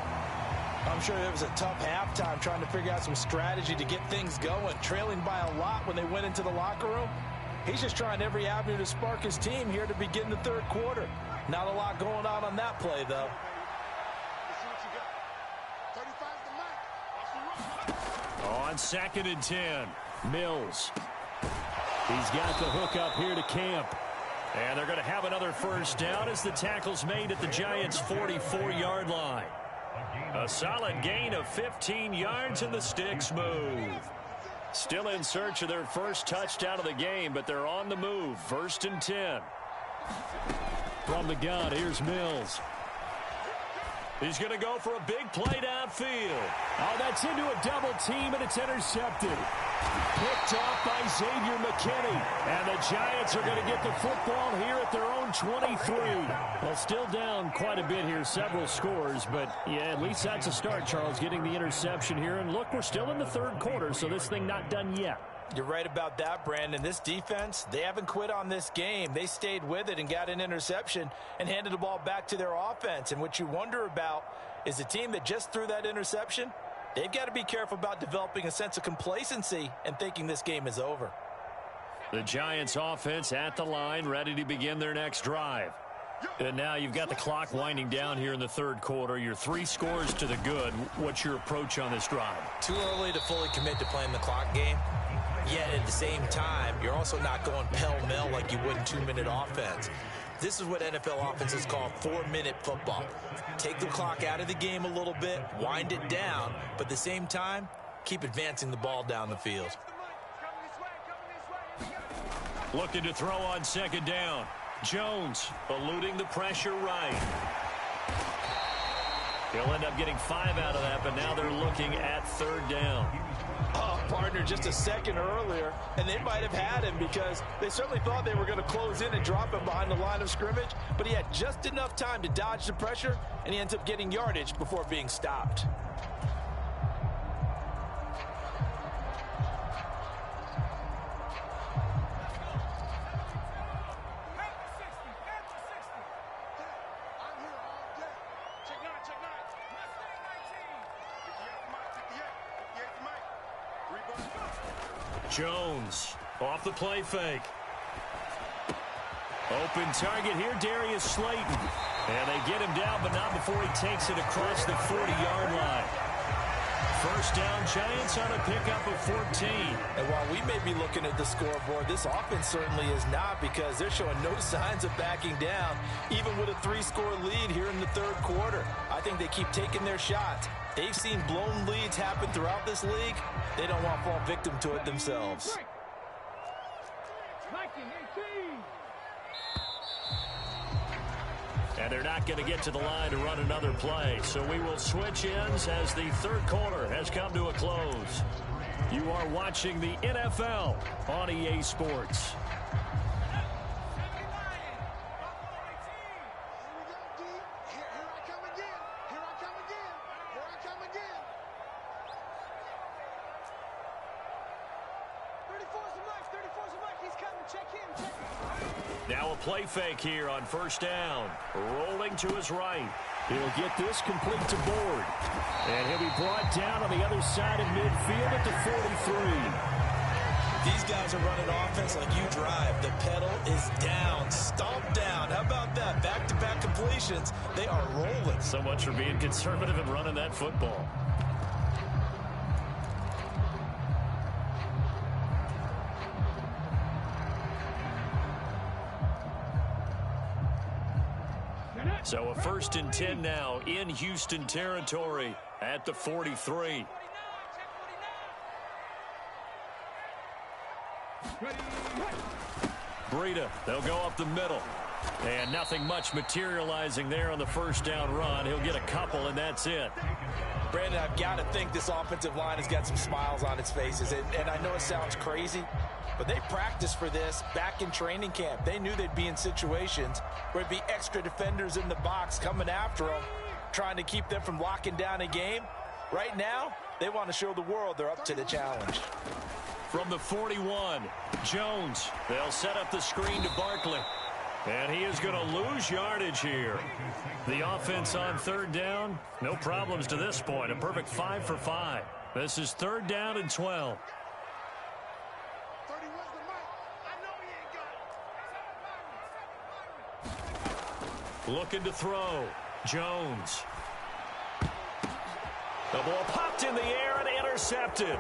I'm sure it was a tough halftime trying to figure out some strategy to get things going, trailing by a lot when they went into the locker room. He's just trying every avenue to spark his team here to begin the 3rd quarter. Not a lot going on that play, though. On 2nd and 10. Mills. He's got the hook up here to Camp. And they're going to have another 1st down as the tackle's made at the Giants' 44-yard line. A solid gain of 15 yards and the sticks move. Still in search of their 1st touchdown of the game, but they're on the move. 1st and 10. From the gun, here's Mills. He's going to go for a big play downfield. Oh, that's into a double team, and it's intercepted. Picked off by Xavier McKinney. And the Giants are going to get the football here at their own 23. Well, still down quite a bit here, several scores. But, yeah, at least that's a start, Charles, getting the interception here. And, look, we're still in the 3rd quarter, so this thing not done yet. You're right about that, Brandon. This defense, they haven't quit on this game. They stayed with it and got an interception and handed the ball back to their offense. And what you wonder about is the team that just threw that interception, they've got to be careful about developing a sense of complacency and thinking this game is over. The Giants offense at the line, ready to begin their next drive. And now you've got the clock winding down here in the 3rd quarter. You're 3 scores to the good. What's your approach on this drive? Too early to fully commit to playing the clock game. Yet at the same time, you're also not going pell-mell like you would in 2-minute offense. This is what NFL offenses call 4-minute football. Take the clock out of the game a little bit, wind it down, but at the same time, keep advancing the ball down the field. Looking to throw on 2nd down. Jones eluding the pressure right. He'll end up getting 5 out of that, but now they're looking at 3rd down. Oh, partner, just a second earlier, and they might have had him because they certainly thought they were going to close in and drop him behind the line of scrimmage, but he had just enough time to dodge the pressure, and he ends up getting yardage before being stopped. Jones off the play fake. Open target here, Darius Slayton. And they get him down, but not before he takes it across the 40-yard line. 1st down, Giants on a pickup of 14. And while we may be looking at the scoreboard, this offense certainly is not, because they're showing no signs of backing down, even with a 3-score lead here in the 3rd quarter. I think they keep taking their shots. They've seen blown leads happen throughout this league. They don't want to fall victim to it themselves. And they're not going to get to the line to run another play. So we will switch ends as the 3rd quarter has come to a close. You are watching the NFL on EA Sports. Now a play fake here on 1st down. Rolling to his right. He'll get this complete to Board. And he'll be brought down on the other side of midfield at the 43. These guys are running offense like you drive. The pedal is down, stomp down. How about that? Back-to-back completions. They are rolling. So much for being conservative and running that football. So a 1st and 10 now in Houston territory at the 43. Breida, they'll go up the middle. And nothing much materializing there on the 1st down run. He'll get a couple, and that's it. Brandon, I've got to think this offensive line has got some smiles on its faces. And I know it sounds crazy, but they practiced for this back in training camp. They knew they'd be in situations where it'd be extra defenders in the box coming after them, trying to keep them from locking down a game. Right now, they want to show the world they're up to the challenge. From the 41, Jones. They'll set up the screen to Barkley. And he is going to lose yardage here. The offense on 3rd down, no problems to this point. A perfect 5 for 5. This is 3rd down and 12. Looking to throw. Jones. The ball popped in the air and intercepted.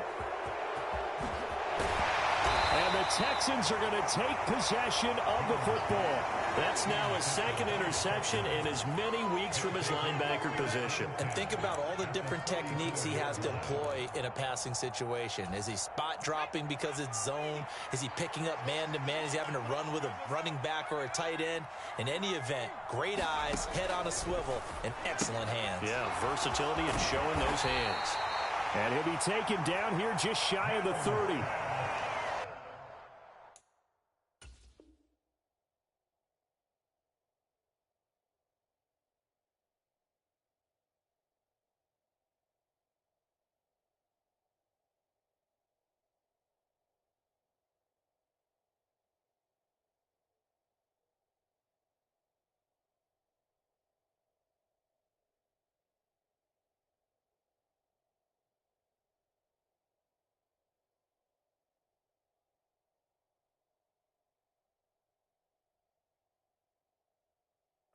And the Texans are going to take possession of the football. That's now his 2nd interception in as many weeks from his linebacker position. And think about all the different techniques he has to employ in a passing situation. Is he spot dropping because it's zone? Is he picking up man-to-man? Is he having to run with a running back or a tight end? In any event, great eyes, head on a swivel, and excellent hands. Yeah, versatility and showing those hands. And he'll be taken down here just shy of the 30.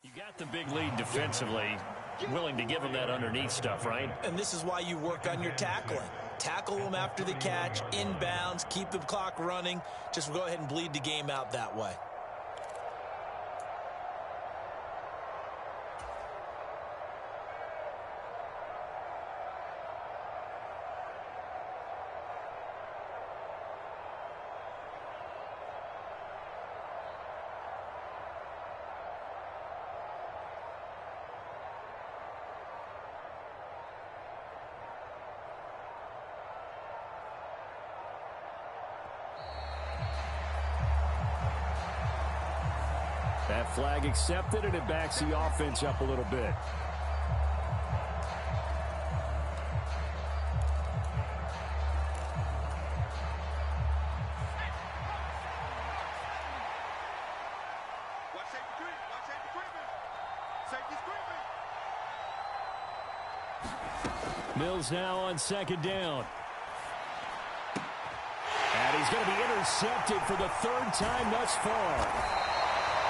You got the big lead defensively, willing to give them that underneath stuff, right? And this is why you work on your tackling. Tackle them after the catch, inbounds, keep the clock running. Just go ahead and bleed the game out that way. That flag accepted, and it backs the offense up a little bit. Mills now on 2nd down. And he's going to be intercepted for the 3rd time thus far.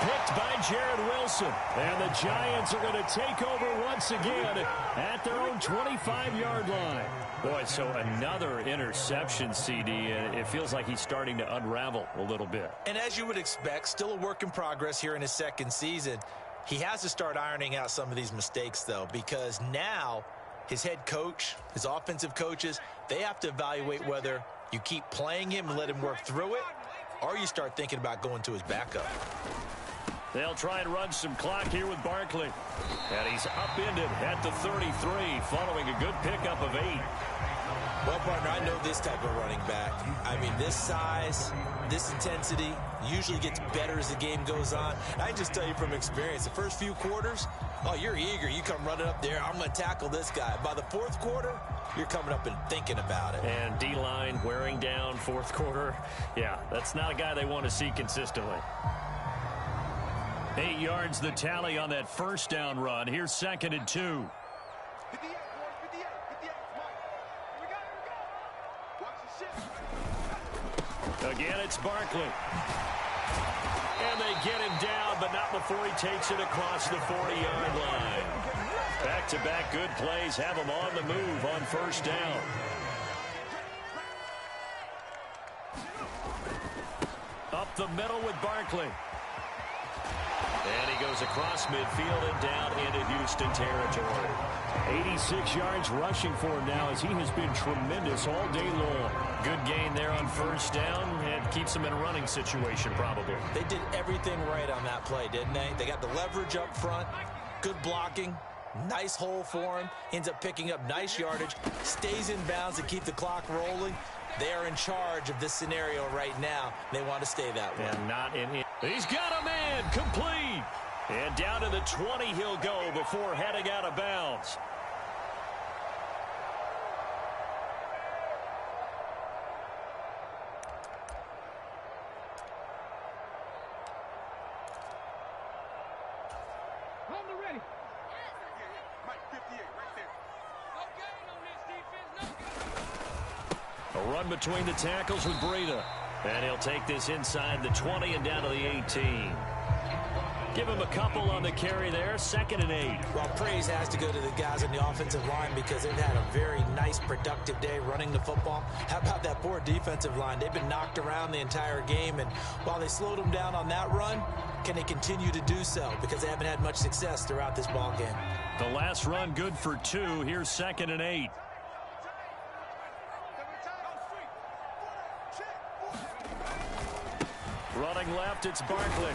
Picked by Jared Wilson. And the Giants are going to take over once again at their own 25-yard line. Boy, so another interception, CD, and it feels like he's starting to unravel a little bit. And as you would expect, still a work in progress here in his 2nd season. He has to start ironing out some of these mistakes, though, because now his head coach, his offensive coaches, they have to evaluate whether you keep playing him and let him work through it, or you start thinking about going to his backup. They'll try and run some clock here with Barkley. And he's upended at the 33 following a good pickup of 8. Well, partner, I know this type of running back. I mean, this size, this intensity usually gets better as the game goes on. I can just tell you from experience, the first few quarters, oh, you're eager. You come running up there, I'm going to tackle this guy. By the 4th quarter, you're coming up and thinking about it. And D-line wearing down 4th quarter. Yeah, that's not a guy they want to see consistently. 8 yards the tally on that 1st down run. Here's 2nd and 2. Again, it's Barkley. And they get him down, but not before he takes it across the 40-yard line. Back-to-back good plays have him on the move on 1st down. Up the middle with Barkley. And he goes across midfield and down into Houston territory. 86 yards rushing for him now as he has been tremendous all day long. Good gain there on first down and keeps him in a running situation probably. They did everything right on that play, didn't they? They got the leverage up front, good blocking, nice hole for him, ends up picking up nice yardage, stays in bounds to keep the clock rolling. They are in charge of this scenario right now. They want to stay that way. And not in it. He's got a man complete. And down to the 20 he'll go before heading out of bounds. A run between the tackles with Breida. And he'll take this inside the 20 and down to the 18. Give him a couple on the carry there. 2nd and 8. Well, praise has to go to the guys on the offensive line because they've had a very nice, productive day running the football. How about that poor defensive line? They've been knocked around the entire game, and while they slowed them down on that run, can they continue to do so? Because they haven't had much success throughout this ball game. The last run good for 2. Here's 2nd and 8. Running left, it's Barkley.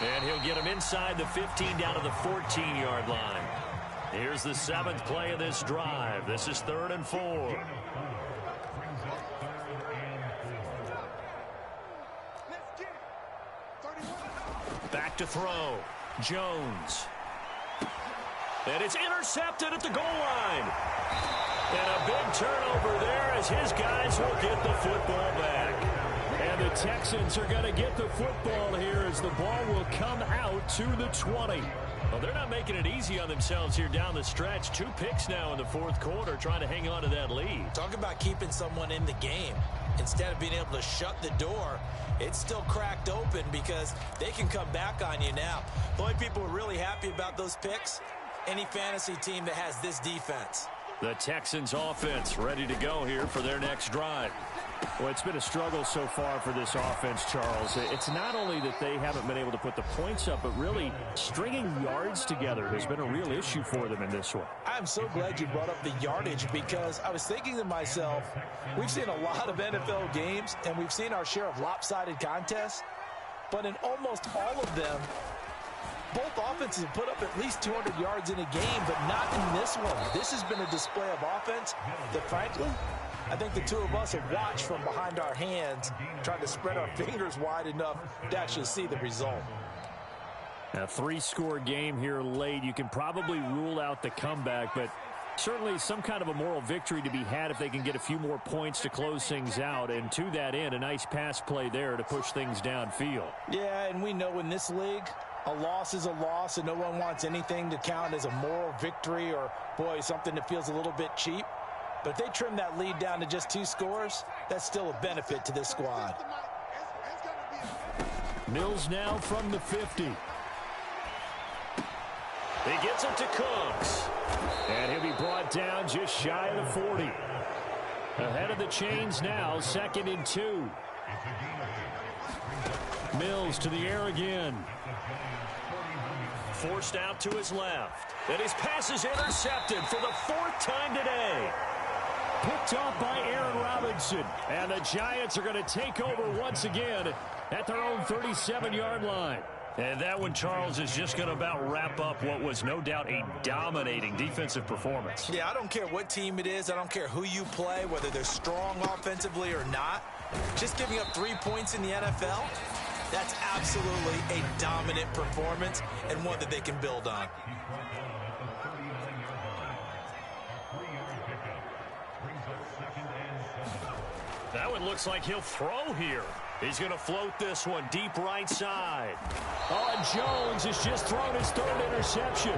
And he'll get him inside the 15 down to the 14-yard line. Here's the 7th play of this drive. This is 3rd and 4. Back to throw. Jones. And it's intercepted at the goal line. And a big turnover there as his guys will get the football back. And the Texans are going to get the football here as the ball will come out to the 20. Well, they're not making it easy on themselves here down the stretch. 2 picks now in the 4th quarter trying to hang on to that lead. Talk about keeping someone in the game. Instead of being able to shut the door, it's still cracked open because they can come back on you now. The only people who are really happy about those picks, any fantasy team that has this defense. The Texans offense ready to go here for their next drive. Well, it's been a struggle so far for this offense, Charles. It's not only that they haven't been able to put the points up, but really stringing yards together has been a real issue for them in this one. I'm so glad you brought up the yardage because I was thinking to myself, we've seen a lot of NFL games and we've seen our share of lopsided contests, but in almost all of them, both offenses have put up at least 200 yards in a game, but not in this one. This has been a display of offense that, frankly, I think the two of us have watched from behind our hands, trying to spread our fingers wide enough to actually see the result. A 3-score game here late. You can probably rule out the comeback, but certainly some kind of a moral victory to be had if they can get a few more points to close things out. And to that end, a nice pass play there to push things downfield. Yeah, and we know in this league, a loss is a loss, and no one wants anything to count as a moral victory or, boy, something that feels a little bit cheap. But if they trim that lead down to just 2 scores, that's still a benefit to this squad. Mills now from the 50. He gets it to Cooks. And he'll be brought down just shy of the 40. Ahead of the chains now, 2nd and 2. Mills to the air again. Forced out to his left. And his pass is intercepted for the 4th time today. Picked off by Aaron Robinson. And the Giants are going to take over once again at their own 37-yard line. And that one, Charles, is just going to about wrap up what was no doubt a dominating defensive performance. Yeah, I don't care what team it is. I don't care who you play, whether they're strong offensively or not. Just giving up 3 points in the NFL, that's absolutely a dominant performance and one that they can build on. That one looks like he'll throw here. He's going to float this one deep right side. Oh, and Jones has just thrown his 3rd interception.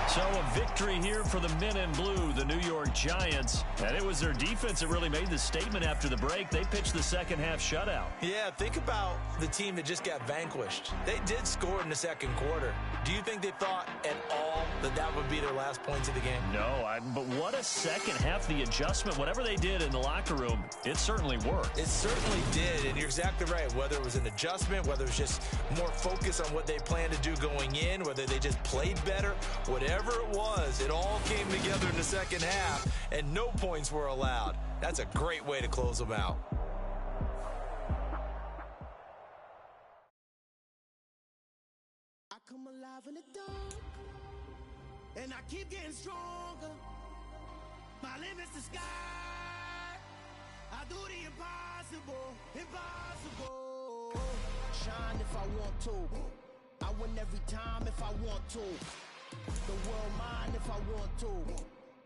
So a victory here for the men in blue, the New York Giants. And it was their defense that really made the statement after the break. They pitched the second half shutout. Yeah, think about the team that just got vanquished. They did score in the 2nd quarter. Do you think they thought at all that would be their last points of the game. No, but what a second half. The adjustment, whatever they did in the locker room, it certainly worked. It certainly did, and you're exactly right. Whether it was an adjustment, whether it was just more focus on what they planned to do going in, whether they just played better, whatever it was, it all came together in the second half, and no points were allowed. That's a great way to close them out. I come alive in the dark, and I keep getting stronger. My limit's the sky. I do the impossible, impossible. Shine if I want to. I win every time if I want to. The world mine if I want to.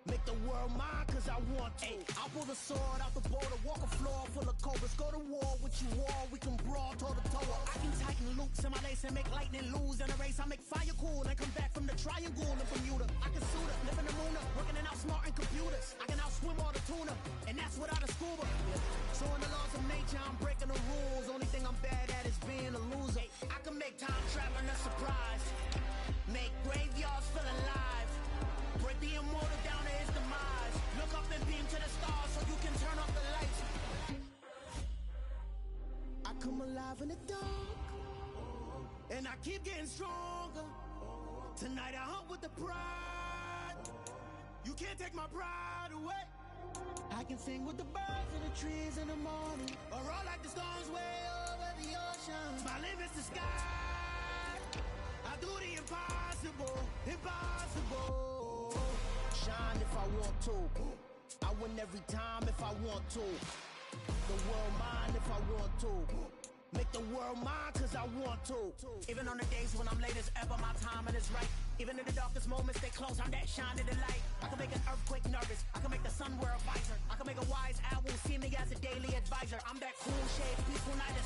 Make the world mine cause I want to. I pull the sword out the border, walk a floor full of cobras. Go to war with you all, we can brawl toe to toe. I can tighten loops in my lace and make lightning lose in a race. I make fire cool and come back from the triangle in Bermuda. I can suit her, live in the moon, working and outsmarting computers. I can outswim all the tuna, and that's without a scuba. So in the laws of nature, I'm breaking the rules. Only thing I'm bad at is being a loser. I can make time traveling a surprise, make graveyards feel alive, break the immortal down to his demise. Look up and beam to the stars so you can turn off the lights. I come alive in the dark, and I keep getting stronger. Tonight I hunt with the pride. You can't take my pride away. I can sing with the birds and the trees in the morning, or roll like the storms way over the ocean. My limit's the sky. I do the impossible, impossible. Shine if I want to. I win every time if I want to. The world mine if I want to. Make the world mine cause I want to. Even on the days when I'm late as ever, my timing is right. Even in the darkest moments, stay close, I'm that shining the light. I can make an earthquake nervous, I can make the sun wear a visor. I can make a wise owl see me as a daily advisor. I'm that cool shade, peaceful night